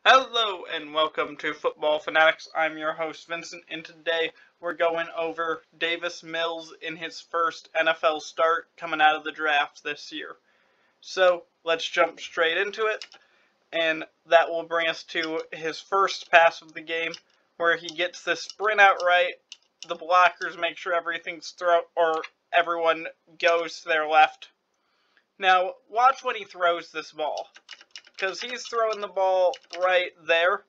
Hello and welcome to Football Fanatics. I'm your host Vincent, and today we're going over Davis Mills in his first NFL start coming out of the draft this year. So let's jump straight into it, and that will bring us to his first pass of the game, where he gets this sprint out right. The blockers make sure everyone goes to their left. Now watch when he throws this ball, because he's throwing the ball right there.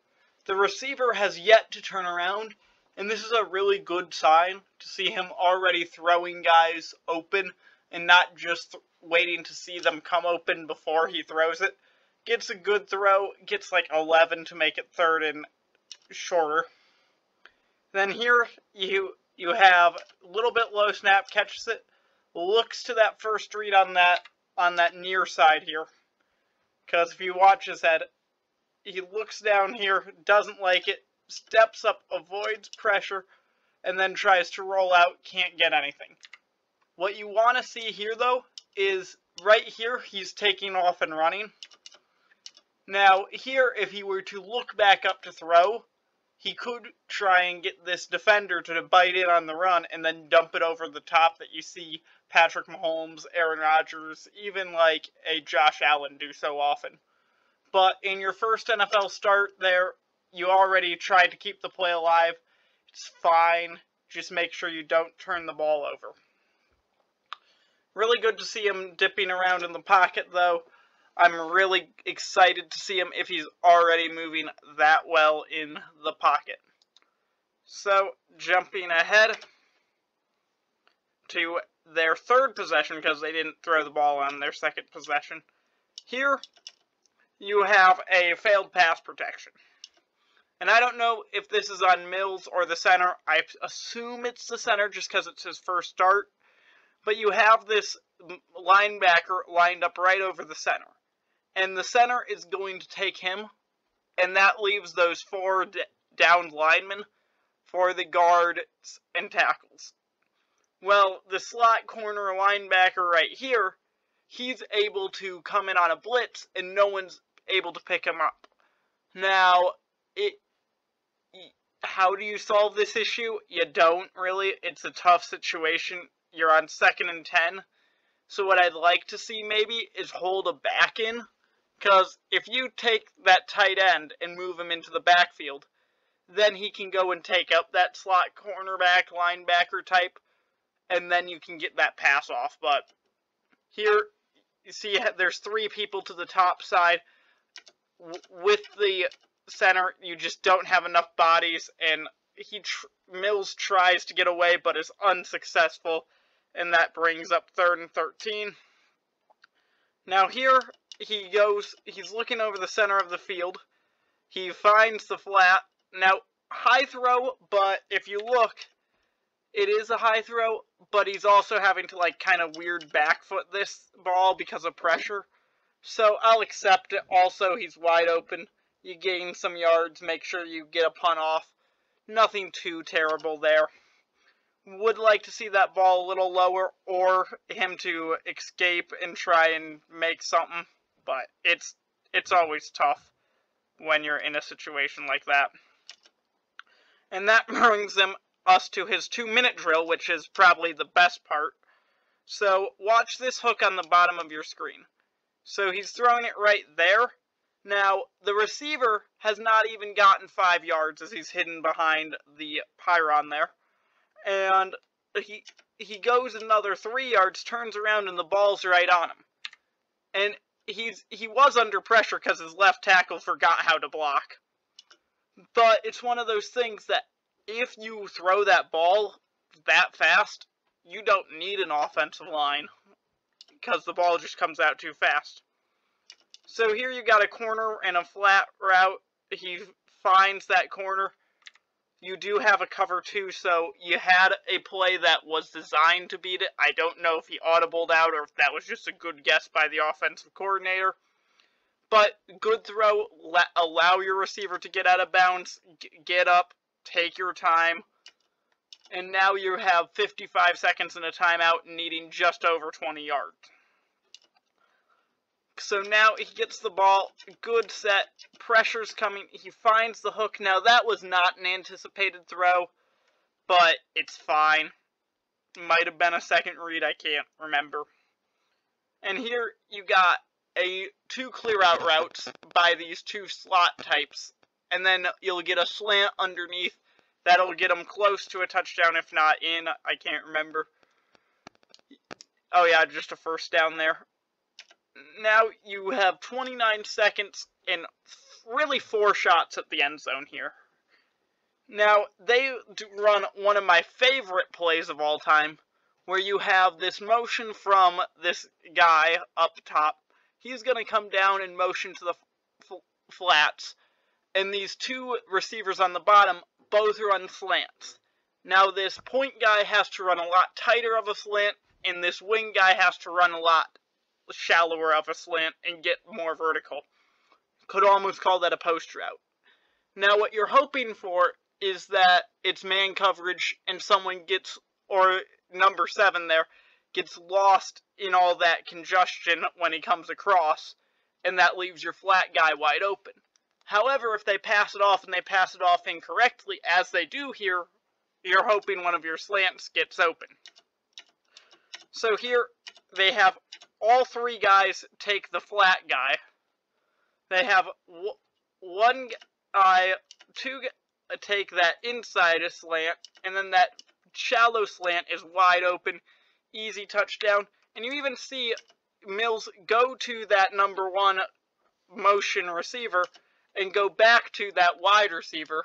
The receiver has yet to turn around, and this is a really good sign to see him already throwing guys open and not just waiting to see them come open before he throws it. Gets a good throw, gets like 11 to make it third and shorter. Then here you have a little bit low snap, catches it, looks to that first read on that near side here. Because if you watch his head, he looks down here, doesn't like it, steps up, avoids pressure, and then tries to roll out, can't get anything. What you want to see here, though, is right here, he's taking off and running. Now, here, if he were to look back up to throw, he could try and get this defender to bite in on the run and then dump it over the top that you see Patrick Mahomes, Aaron Rodgers, even like a Josh Allen do so often. But in your first NFL start there, you already tried to keep the play alive. It's fine. Just make sure you don't turn the ball over. Really good to see him dipping around in the pocket, though. I'm really excited to see him if he's already moving that well in the pocket. So, jumping ahead to their third possession, because they didn't throw the ball on their second possession. Here, you have a failed pass protection. And I don't know if this is on Mills or the center. I assume it's the center just because it's his first start. But you have this linebacker lined up right over the center. And the center is going to take him, and that leaves those four downed linemen for the guards and tackles. Well, the slot corner linebacker right here, he's able to come in on a blitz, and no one's able to pick him up. Now, how do you solve this issue? You don't, really. It's a tough situation. You're on 2nd and 10. So what I'd like to see, maybe, is hold a back in. Because if you take that tight end and move him into the backfield, then he can go and take up that slot cornerback, linebacker type, and then you can get that pass off. But here, you see there's 3 people to the top side. With the center, you just don't have enough bodies, and Mills tries to get away, but is unsuccessful, and that brings up 3rd and 13. Now here, he's looking over the center of the field. He finds the flat. Now, high throw, but if you look, it is a high throw, but he's also having to, like, kind of weird back foot this ball because of pressure. So, I'll accept it. Also, he's wide open. You gain some yards, make sure you get a punt off. Nothing too terrible there. Would like to see that ball a little lower, or him to escape and try and make something. But it's always tough when you're in a situation like that. And that brings us to his 2-minute drill, which is probably the best part. So watch this hook on the bottom of your screen. So he's throwing it right there. Now, the receiver has not even gotten 5 yards as he's hidden behind the pylon there. And he goes another 3 yards, turns around, and the ball's right on him. And he was under pressure because his left tackle forgot how to block. But it's one of those things that if you throw that ball that fast, you don't need an offensive line because the ball just comes out too fast. So here you got a corner and a flat route. He finds that corner. You do have a cover 2, so you had a play that was designed to beat it. I don't know if he audibled out or if that was just a good guess by the offensive coordinator. But good throw, allow your receiver to get out of bounds, get up, take your time. And now you have 55 seconds in a timeout needing just over 20 yards. So now he gets the ball, good set, pressure's coming, he finds the hook. Now that was not an anticipated throw, but it's fine. Might have been a second read, I can't remember. And here you got two clear out routes by these two slot types, and then you'll get a slant underneath that'll get them close to a touchdown, if not in. I can't remember. Oh yeah, just a first down there. Now you have 29 seconds and really 4 shots at the end zone here. Now they run one of my favorite plays of all time, where you have this motion from this guy up top. He's going to come down and motion to the flats, and these two receivers on the bottom both run slants. Now this point guy has to run a lot tighter of a slant, and this wing guy has to run a lot shallower of a slant and get more vertical. Could almost call that a post route. Now what you're hoping for is that it's man coverage and someone gets, or number 7 there, gets lost in all that congestion when he comes across, and that leaves your flat guy wide open. However, if they pass it off and they pass it off incorrectly, as they do here, you're hoping one of your slants gets open. So here, they have all 3 guys take the flat guy. They have one guy, 2 take that inside slant, and then that shallow slant is wide open, easy touchdown. And you even see Mills go to that number 1 motion receiver and go back to that wide receiver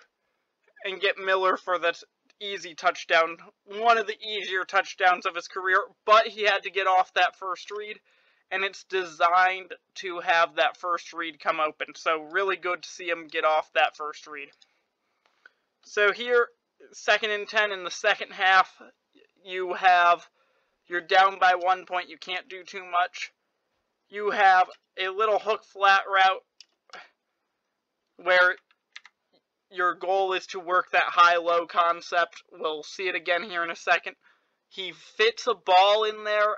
and get Miller for the easy touchdown. One of the easier touchdowns of his career, but he had to get off that first read, and it's designed to have that first read come open. So really good to see him get off that first read. So here, 2nd and 10 in the second half, you're down by 1 point, you can't do too much. You have a little hook flat route where your goal is to work that high-low concept. We'll see it again here in a second. He fits a ball in there.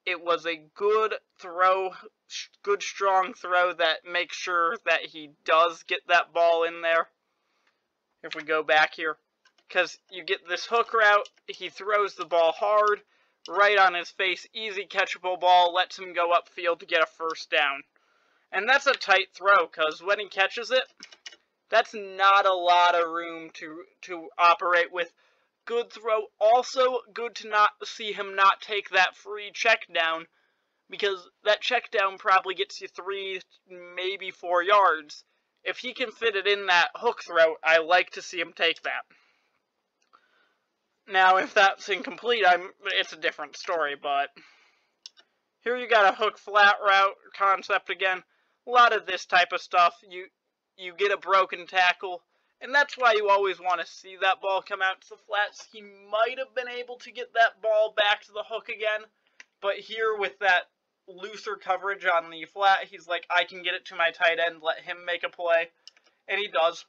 It was a good throw, good strong throw that makes sure that he does get that ball in there. If we go back here, because you get this hook route, he throws the ball hard, right on his face, easy catchable ball, lets him go upfield to get a first down. And that's a tight throw, because when he catches it, that's not a lot of room to operate with. Good throw. Also, good to not see him not take that free check down, because that check down probably gets you 3, maybe 4 yards. If he can fit it in that hook throw, I like to see him take that. Now, if that's incomplete, it's a different story, but here you got a hook flat route concept again. A lot of this type of stuff. You get a broken tackle, and that's why you always want to see that ball come out to the flats. He might have been able to get that ball back to the hook again, but here with that looser coverage on the flat, he's like, I can get it to my tight end, let him make a play, and he does.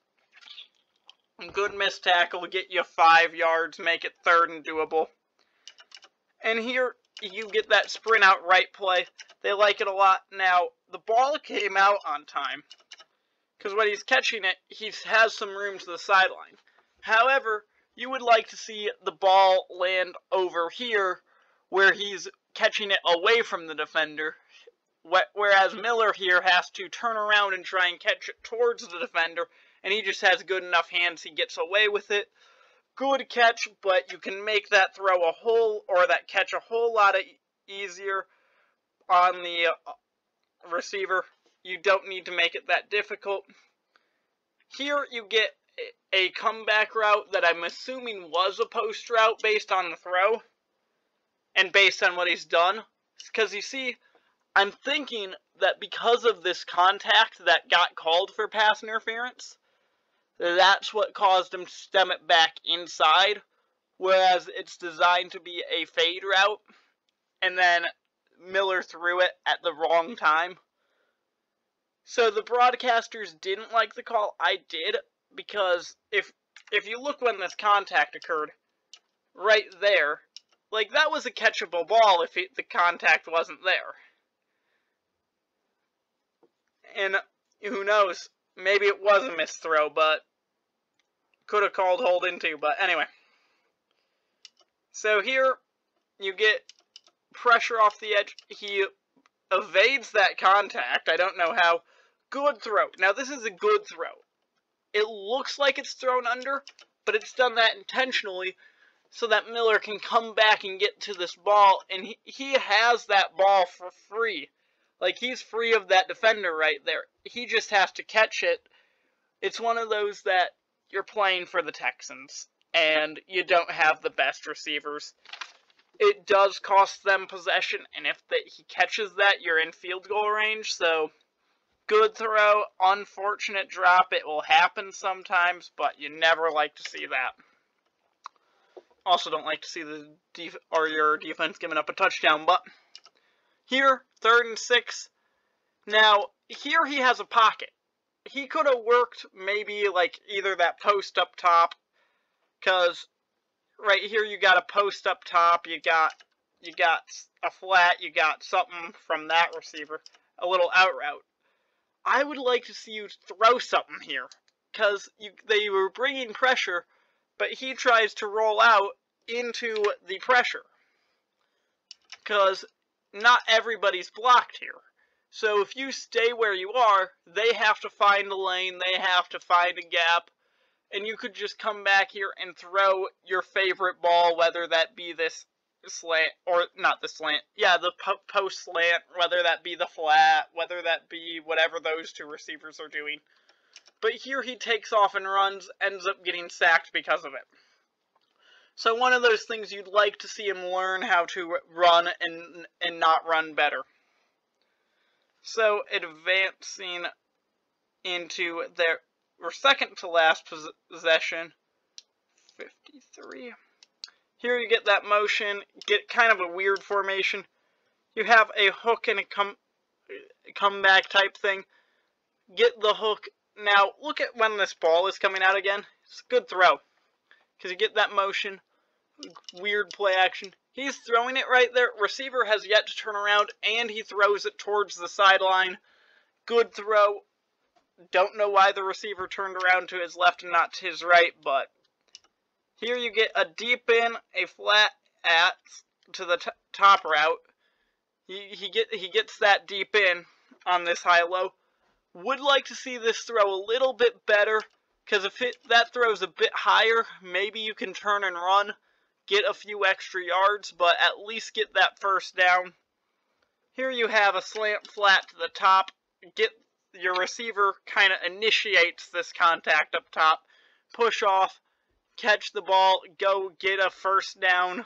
Good missed tackle, get you 5 yards, make it 3rd and doable. And here you get that sprint out right play. They like it a lot. Now, the ball came out on time, because when he's catching it, he has some room to the sideline. However, you would like to see the ball land over here, where he's catching it away from the defender, whereas Miller here has to turn around and try and catch it towards the defender, and he just has good enough hands, he gets away with it. Good catch, but you can make that throw that catch a whole lot easier on the receiver. You don't need to make it that difficult. Here you get a comeback route that I'm assuming was a post route based on the throw and based on what he's done. Because you see, I'm thinking that because of this contact that got called for pass interference, that's what caused him to stem it back inside, whereas it's designed to be a fade route, and then Miller threw it at the wrong time. So the broadcasters didn't like the call. I did, because if you look when this contact occurred, right there, like, that was a catchable ball if the contact wasn't there. And who knows, maybe it was a missed throw, but could have called hold into, but anyway. So here, you get pressure off the edge. He evades that contact. I don't know how. Good throw. Now, this is a good throw. It looks like it's thrown under, but it's done that intentionally so that Miller can come back and get to this ball, and he has that ball for free. Like, he's free of that defender right there. He just has to catch it. It's one of those that you're playing for the Texans, and you don't have the best receivers. It does cost them possession, and if he catches that, you're in field goal range, so good throw, unfortunate drop. It will happen sometimes, but you never like to see that. Also don't like to see your defense giving up a touchdown, but here, 3rd and 6. Now, here he has a pocket. He could have worked maybe like either that post up top, because right here you got a post up top, you got a flat, you got something from that receiver, a little out route. I would like to see you throw something here, because they were bringing pressure, but he tries to roll out into the pressure, because not everybody's blocked here. So if you stay where you are, they have to find a lane, they have to find a gap, and you could just come back here and throw your favorite ball, whether that be this slant, or not the slant, yeah, the post slant, whether that be the flat, whether that be whatever those two receivers are doing. But here he takes off and runs, ends up getting sacked because of it. So one of those things you'd like to see him learn how to run and not run better. So advancing into their second to last possession, 53. Here you get that motion, get kind of a weird formation. You have a hook and a comeback type thing. Get the hook. Now, look at when this ball is coming out again. It's a good throw, because you get that motion, weird play action. He's throwing it right there. Receiver has yet to turn around, and he throws it towards the sideline. Good throw. Don't know why the receiver turned around to his left and not to his right, but here you get a deep in, a flat to the top route. He gets that deep in on this high-low. Would like to see this throw a little bit better, because if that throws a bit higher, maybe you can turn and run, get a few extra yards, but at least get that first down. Here you have a slant flat to the top. Your receiver kind of initiates this contact up top. Push off, catch the ball, go get a first down.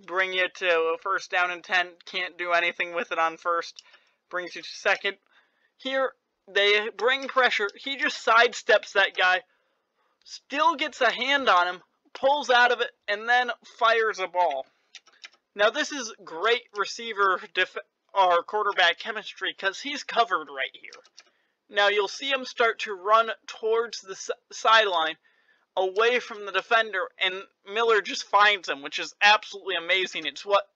Bring you to a 1st down and 10. Can't do anything with it on first. Brings you to second. Here, they bring pressure. He just sidesteps that guy. Still gets a hand on him. Pulls out of it, and then fires a ball. Now, this is great receiver or quarterback chemistry, because he's covered right here. Now, you'll see him start to run towards the sideline, away from the defender, and Miller just finds him, which is absolutely amazing. It's what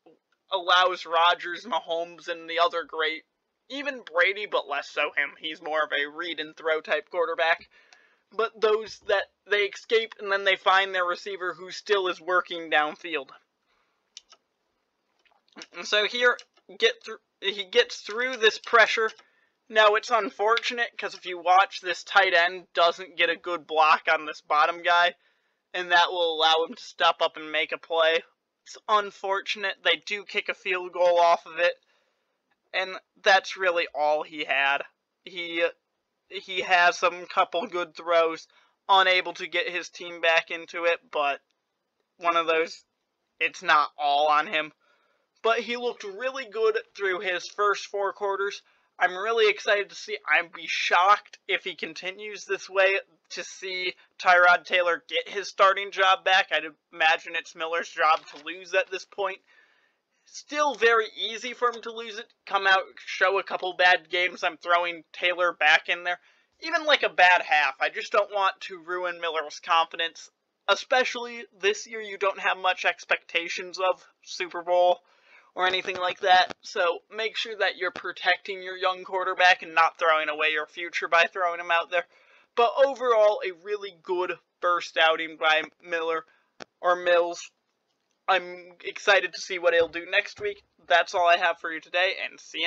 allows Rodgers, Mahomes, and the other great, even Brady, but less so him. He's more of a read and throw type quarterback. But those that they escape and then they find their receiver who still is working downfield. And so here, he gets through this pressure. Now, it's unfortunate, because if you watch, this tight end doesn't get a good block on this bottom guy, and that will allow him to step up and make a play. It's unfortunate. They do kick a field goal off of it, and that's really all he had. He has some couple good throws, unable to get his team back into it, but one of those, it's not all on him. But he looked really good through his first 4 quarters. I'm really excited to see. I'd be shocked if he continues this way to see Tyrod Taylor get his starting job back. I'd imagine it's Miller's job to lose at this point. Still very easy for him to lose it. Come out, show a couple bad games. I'm throwing Taylor back in there. Even like a bad half. I just don't want to ruin Miller's confidence. Especially this year, you don't have much expectations of Super Bowl or anything like that. So make sure that you're protecting your young quarterback and not throwing away your future by throwing him out there. But overall, a really good first outing by Mills. I'm excited to see what he'll do next week. That's all I have for you today, and see you.